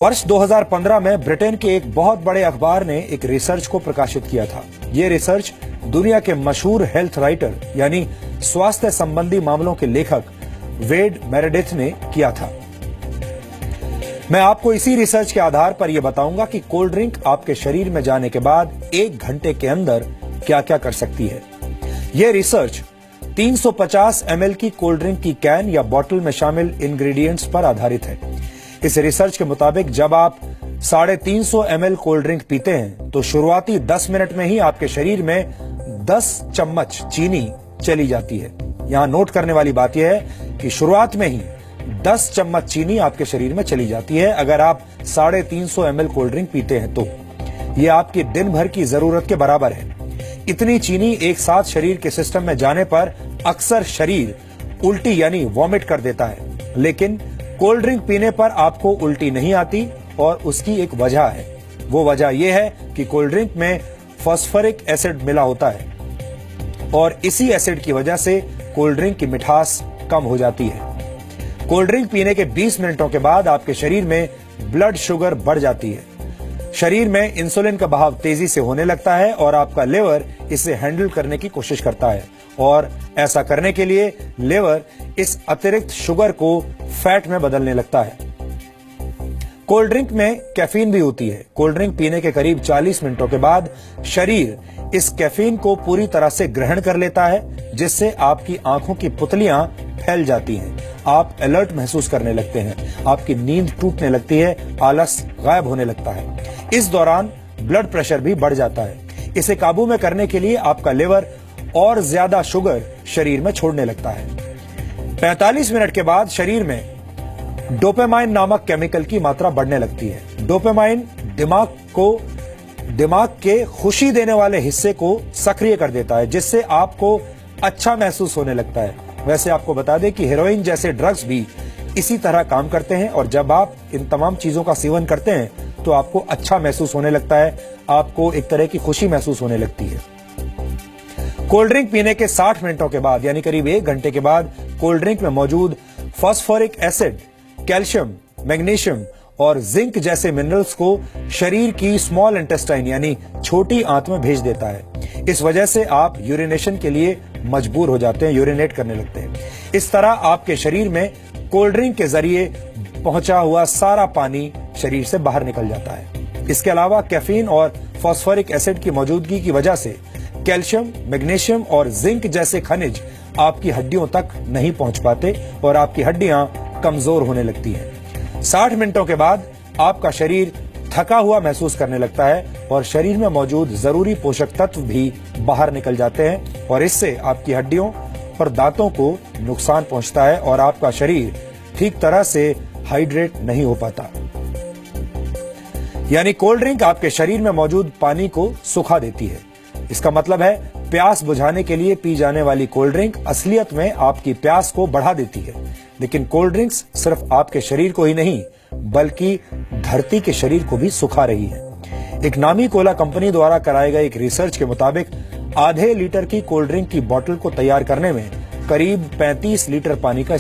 वर्ष 2015 में ब्रिटेन के एक बहुत बड़े अखबार ने एक रिसर्च को प्रकाशित किया था। ये रिसर्च दुनिया के मशहूर हेल्थ राइटर यानी स्वास्थ्य संबंधी मामलों के लेखक वेड मेरेडिथ ने किया था। मैं आपको इसी रिसर्च के आधार पर यह बताऊंगा कि कोल्ड ड्रिंक आपके शरीर में जाने के बाद 1 घंटे के अंदर क्या क्या कर सकती है। यह रिसर्च 350 ml की कोल्ड ड्रिंक की कैन या बोतल में शामिल इंग्रेडिएंट्स पर आधारित है। इस रिसर्च के मुताबिक जब आप 350 ml कोल्ड ड्रिंक पीते हैं तो शुरुआती 10 मिनट में ही आपके शरीर में 10 चम्मच चीनी चली जाती है। यहां नोट करने वाली बात यह है कि शुरुआत में ही 10 चम्मच चीनी आपके शरीर में चली जाती है अगर आप 350 ml कोल्ड ड्रिंक पीते हैं तो। यह आपकी दिन भर की जरूरत के बराबर है। इतनी चीनी एक साथ शरीर के सिस्टम में जाने पर अक्सर शरीर उल्टी यानी वॉमिट कर देता है, लेकिन कोल्ड ड्रिंक पीने पर आपको उल्टी नहीं आती और उसकी एक वजह है। वो वजह यह है कि कोल्ड ड्रिंक में फास्फोरिक एसिड मिला होता है और इसी एसिड की वजह से कोल्ड ड्रिंक की मिठास कम हो जाती है। कोल्ड ड्रिंक पीने के 20 मिनटों के बाद आपके शरीर में ब्लड शुगर बढ़ जाती है। शरीर में इंसुलिन का बहाव तेजी से होने लगता है और आपका लिवर इसे हैंडल करने की कोशिश करता है और ऐसा करने के लिए लिवर इस अतिरिक्त शुगर को फैट में बदलने लगता है। कोल्ड ड्रिंक में कैफीन भी होती है। कोल्ड ड्रिंक पीने के करीब 40 मिनटों के बाद शरीर इस कैफीन को पूरी तरह से ग्रहण कर लेता है, जिससे आपकी आंखों की पुतलियां फैल जाती हैं। आप अलर्ट महसूस करने लगते हैं, आपकी नींद टूटने लगती है, आलस गायब होने लगता है। इस दौरान ब्लड प्रेशर भी बढ़ जाता है। इसे काबू में करने के लिए आपका लिवर और ज्यादा शुगर शरीर में छोड़ने लगता है। 45 मिनट के बाद शरीर में डोपामाइन नामक केमिकल की मात्रा बढ़ने लगती है। डोपामाइन दिमाग के खुशी देने वाले हिस्से को सक्रिय कर देता है, जिससे आपको अच्छा महसूस होने लगता है। वैसे आपको बता दें कि हेरोइन जैसे ड्रग्स भी इसी तरह काम करते हैं और जब आप इन तमाम चीजों का सेवन करते हैं तो आपको अच्छा महसूस होने लगता है, आपको एक तरह की खुशी महसूस होने लगती है। कोल्ड ड्रिंक पीने के 60 मिनटों के बाद यानी करीब 1 घंटे के बाद कोल्ड ड्रिंक में मौजूद फास्फोरिक एसिड कैल्शियम, मैग्नीशियम और जिंक जैसे मिनरल्स को शरीर की स्मॉल इंटेस्टाइन यानी छोटी आंत में भेज देता है। इस वजह से आप यूरिनेशन के लिए मजबूर हो जाते हैं, यूरिनेट करने लगते हैं। इस तरह आपके शरीर में कोल्ड ड्रिंक के जरिए पहुंचा हुआ सारा पानी शरीर से बाहर निकल जाता है। इसके अलावा कैफीन और फास्फोरिक एसिड की मौजूदगी की वजह से कैल्शियम, मैग्नीशियम और जिंक जैसे खनिज आपकी हड्डियों तक नहीं पहुंच पाते और आपकी हड्डियां कमजोर होने लगती हैं। 60 मिनटों के बाद आपका शरीर थका हुआ महसूस करने लगता है और शरीर में मौजूद जरूरी पोषक तत्व भी बाहर निकल जाते हैं और इससे आपकी हड्डियों पर दांतों को नुकसान पहुंचता है और आपका शरीर ठीक तरह से हाइड्रेट नहीं हो पाता। यानी कोल्ड ड्रिंक आपके शरीर में मौजूद पानी को सुखा देती है। इसका मतलब है प्यास बुझाने के लिए पी जाने वाली कोल्ड ड्रिंक असलियत में आपकी प्यास को बढ़ा देती है। लेकिन कोल्ड ड्रिंक्स सिर्फ आपके शरीर को ही नहीं बल्कि धरती के शरीर को भी सुखा रही है। एक नामी कोला कंपनी द्वारा कराए गए एक रिसर्च के मुताबिक आधे लीटर की कोल्ड ड्रिंक की बोतल को तैयार करने में करीब 35 लीटर पानी का